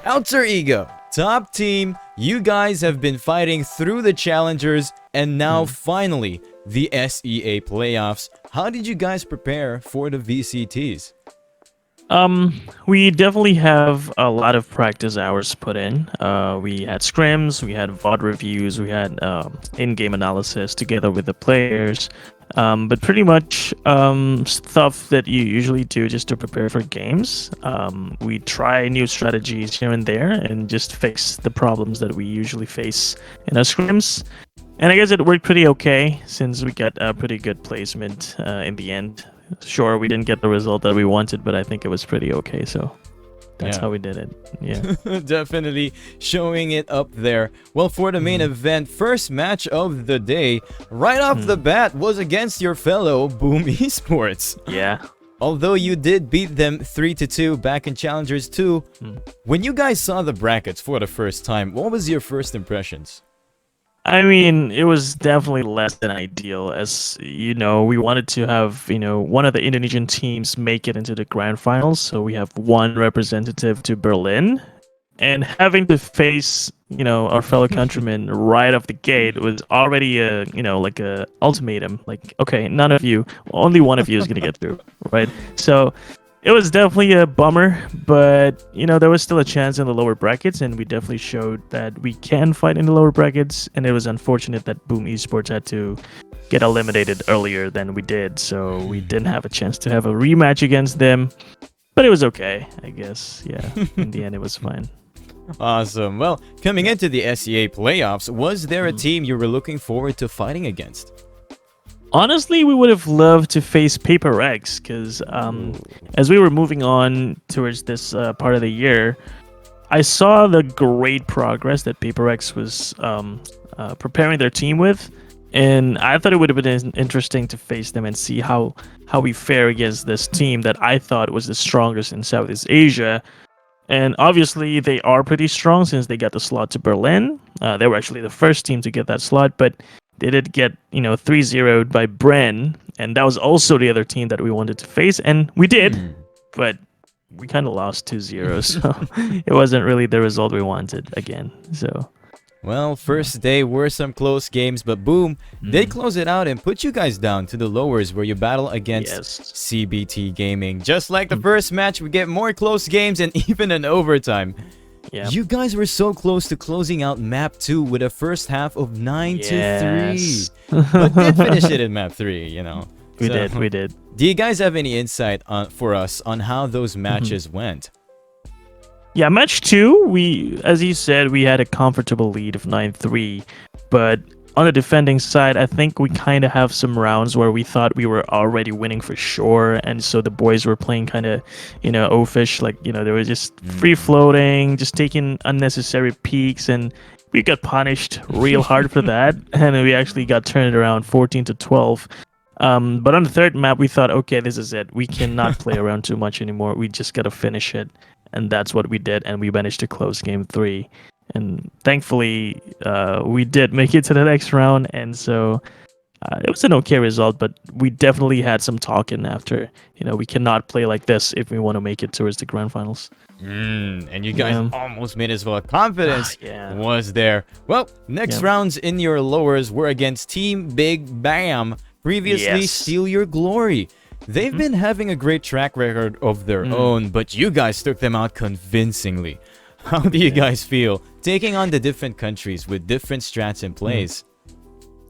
Alter Ego, top team, you guys have been fighting through the challengers and now finally the SEA playoffs. How did you guys prepare for the VCTs? We definitely have a lot of practice hours put in. We had scrims, we had VOD reviews, we had in-game analysis together with the players. But pretty much stuff that you usually do just to prepare for games. We try new strategies here and there and just fix the problems that we usually face in our scrims. And I guess it worked pretty okay since we got a pretty good placement in the end. Sure, we didn't get the result that we wanted, but I think it was pretty okay. So that's how we did it. Yeah. Definitely showing it up there. Well, for the main event, first match of the day, right off the bat, was against your fellow Boom Esports. Yeah. Although you did beat them 3-2 back in Challengers 2, when you guys saw the brackets for the first time, what was your first impressions? I mean, it was definitely less than ideal, as we wanted to have one of the Indonesian teams make it into the grand finals. So we have one representative to Berlin, and having to face our fellow countrymen right off the gate was already like a ultimatum. Like, okay, none of you, only one of you is gonna get through, right? So it was definitely a bummer, but there was still a chance in the lower brackets, and we definitely showed that we can fight in the lower brackets. And it was unfortunate that Boom Esports had to get eliminated earlier than we did, so we didn't have a chance to have a rematch against them. But it was okay, I guess. Yeah, in the end, it was fine. Awesome. Well, coming into the SEA playoffs, was there a team you were looking forward to fighting against? Honestly, we would have loved to face Paper X because as we were moving on towards this part of the year, I saw the great progress that Paper X was preparing their team with, and I thought it would have been interesting to face them and see how we fare against this team that I thought was the strongest in Southeast Asia. And obviously, they are pretty strong since they got the slot to Berlin. They were actually the first team to get that slot, but they did get 3-0'd by Bren, and that was also the other team that we wanted to face, and we did, but we kind of lost 2-0, so it wasn't really the result we wanted again. So, well, first day were some close games, but Boom did close it out and put you guys down to the lowers where you battle against CBT Gaming. Just like the first match, we get more close games and even an overtime. Yeah. You guys were so close to closing out map 2 with a first half of 9-3. But did finish it in map 3, We did. Do you guys have any insight for us on how those matches went? Yeah, match 2, as you said, we had a comfortable lead of 9-3, but on the defending side, I think we kind of have some rounds where we thought we were already winning for sure, and so the boys were playing kind of, oafish, like, they were just free-floating, just taking unnecessary peeks, and we got punished real hard for that, and we actually got turned around 14-12. But on the third map, we thought, okay, this is it. We cannot play around too much anymore. We just got to finish it, and that's what we did, and we managed to close game 3. And thankfully, we did make it to the next round, and so it was an okay result, but we definitely had some talking after. We cannot play like this if we want to make it towards the grand finals. And you guys almost made as well. Confidence was there. Well, next rounds in your lowers were against Team Big Bam, previously Steal Your Glory. They've been having a great track record of their own, but you guys took them out convincingly. How do you guys feel taking on the different countries with different strats in place?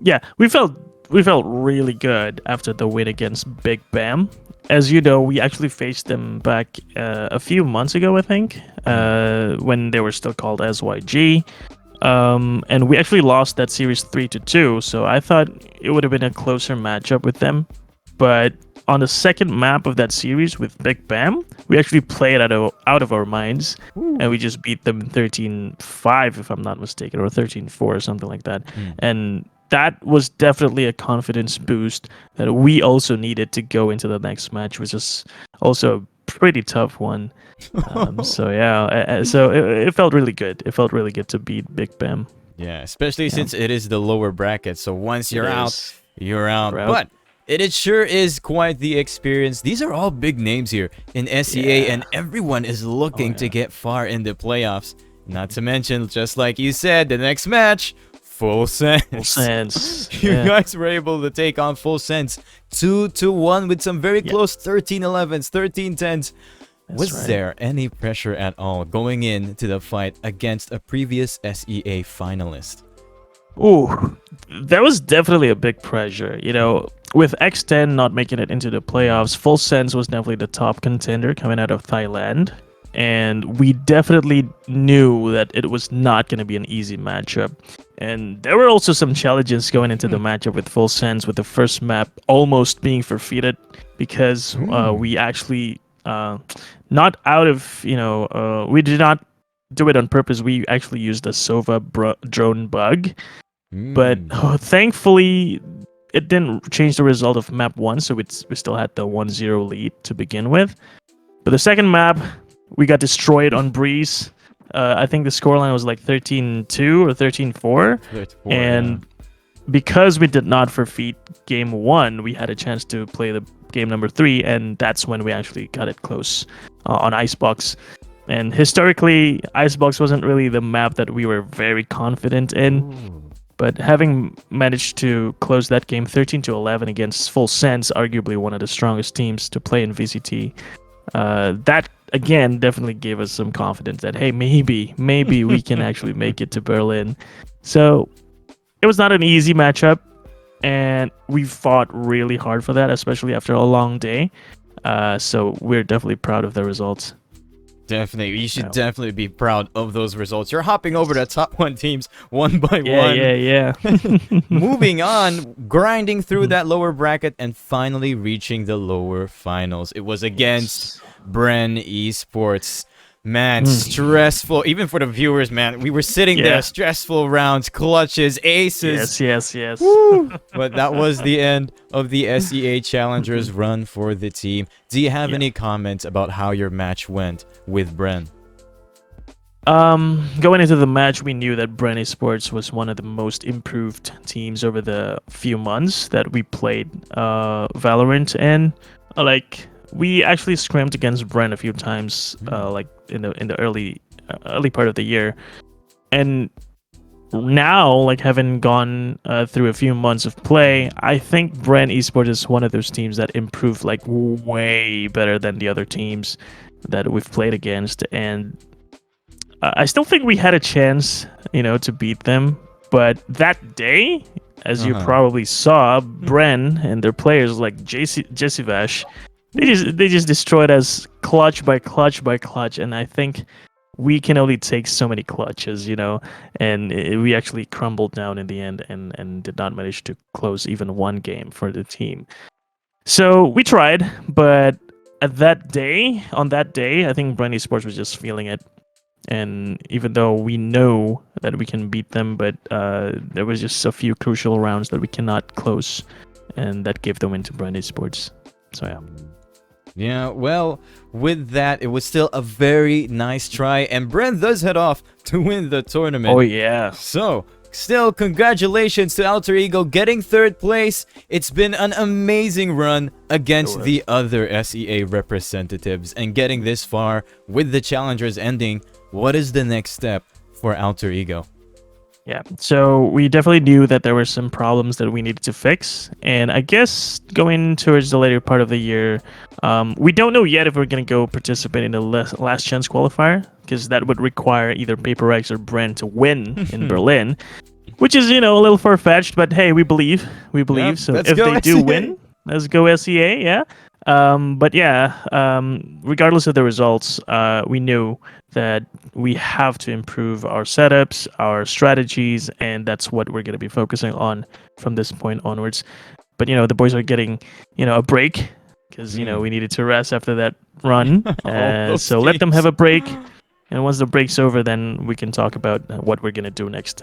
Yeah, we felt really good after the win against Big Bam. As you know, we actually faced them back a few months ago, I think, when they were still called SYG. And we actually lost that series 3-2, so I thought it would have been a closer matchup with them. But on the second map of that series with Big Bam, we actually played out of our minds, and we just beat them 13-5, if I'm not mistaken, or 13-4 or something like that. And that was definitely a confidence boost that we also needed to go into the next match, which is also a pretty tough one. So it felt really good. It felt really good to beat Big Bam. Yeah, especially since it is the lower bracket. So once you're out, you're out. But It sure is quite the experience. These are all big names here in SEA, and everyone is looking to get far in the playoffs. Not to mention, just like you said, the next match, Fullsense. Fullsense. You guys were able to take on Fullsense 2-1 with some very close 13-11s, 13-10s. Was there any pressure at all going into the fight against a previous SEA finalist? Ooh, there was definitely a big pressure. You know, with X10 not making it into the playoffs, Fullsense was definitely the top contender coming out of Thailand. And we definitely knew that it was not going to be an easy matchup. And there were also some challenges going into the matchup with Fullsense, with the first map almost being forfeited because we actually, not out of, we did not do it on purpose. We actually used the Sova drone bug. But thankfully, it didn't change the result of map 1, so we still had the 1-0 lead to begin with. But the second map, we got destroyed on Breeze. I think the scoreline was like 13-2 or 13-4. And because we did not forfeit game 1, we had a chance to play the game number 3, and that's when we actually got it close on Icebox. And historically, Icebox wasn't really the map that we were very confident in. But having managed to close that game 13-11 against Fullsense, arguably one of the strongest teams to play in VCT, that again definitely gave us some confidence that, hey, maybe we can actually make it to Berlin. So it was not an easy matchup, and we fought really hard for that, especially after a long day. So we're definitely proud of the results. Definitely. You should definitely be proud of those results. You're hopping over the top 1 teams one by one. Yeah. Moving on, grinding through that lower bracket and finally reaching the lower finals. It was against Bren Esports. Man, stressful. Even for the viewers, man. We were sitting there, stressful rounds, clutches, aces. Yes. Woo! But that was the end of the SEA Challengers run for the team. Do you have any comments about how your match went with Bren? Going into the match, we knew that Bren Esports was one of the most improved teams over the few months that we played Valorant, and we actually scrimmed against Bren a few times, like in the early part of the year, and now, like, having gone through a few months of play, I think Bren Esports is one of those teams that improved like way better than the other teams that we've played against, and I still think we had a chance, to beat them. But that day, as you probably saw, Bren and their players like Jesivash, they just destroyed us clutch by clutch by clutch, and I think we can only take so many clutches, and we actually crumbled down in the end and did not manage to close even one game for the team. So we tried, but on that day, I think Bren Esports was just feeling it. And even though we know that we can beat them, but there was just a few crucial rounds that we cannot close, and that gave the win to Bren Esports. So yeah, well, with that, it was still a very nice try, and Bren does head off to win the tournament. Oh, yeah. So, still, congratulations to Alter Ego getting 3rd place. It's been an amazing run against the other SEA representatives, and getting this far with the challengers ending. What is the next step for Alter Ego? Yeah, so we definitely knew that there were some problems that we needed to fix, and I guess going towards the later part of the year, we don't know yet if we're going to go participate in the last chance qualifier, because that would require either Paper X or Bren to win in Berlin, which is, a little far-fetched, but hey, we believe. Yep, so if they do win, let's go SEA, yeah. But yeah, regardless of the results, we knew that we have to improve our setups, our strategies, and that's what we're going to be focusing on from this point onwards. But, the boys are getting, a break because, we needed to rest after that run. So let them have a break. And once the break's over, then we can talk about what we're going to do next.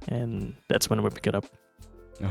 And that's when we pick it up.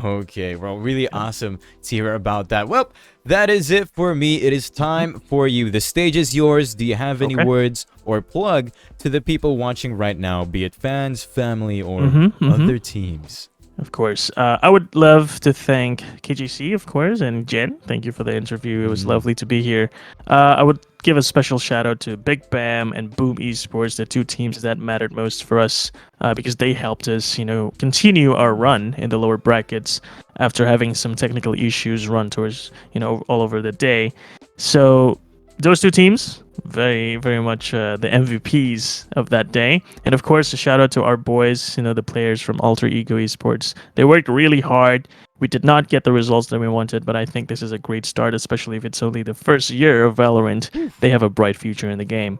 Okay, well, really awesome to hear about that. Well, that is it for me. It is time for you. The stage is yours. Do you have any words or plug to the people watching right now, be it fans, family, or other teams? Of course. I would love to thank KGC, of course, and Jen. Thank you for the interview. It was lovely to be here. I would give a special shout out to Big Bam and Boom Esports, the two teams that mattered most for us, because they helped us, continue our run in the lower brackets after having some technical issues run towards, all over the day. So those two teams, very, very much the MVPs of that day. And of course, a shout out to our boys, the players from Alter Ego Esports. They worked really hard. We did not get the results that we wanted, but I think this is a great start, especially if it's only the first year of Valorant. They have a bright future in the game.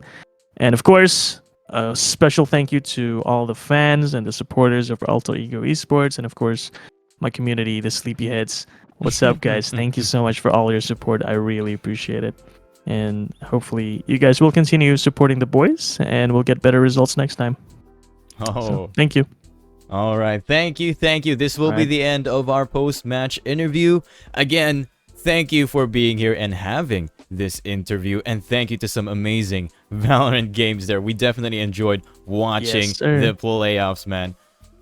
And of course, a special thank you to all the fans and the supporters of Alter Ego Esports, and of course, my community, the Sleepyheads. What's up, guys? Thank you so much for all your support. I really appreciate it. And hopefully you guys will continue supporting the boys and we'll get better results next time. So, thank you. All right. Thank you. This will be the end of our post-match interview. Again, thank you for being here and having this interview. And thank you to some amazing Valorant games there. We definitely enjoyed watching the playoffs, man.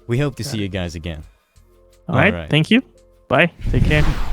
We hope to see you guys again. All right. Thank you. Bye. Take care.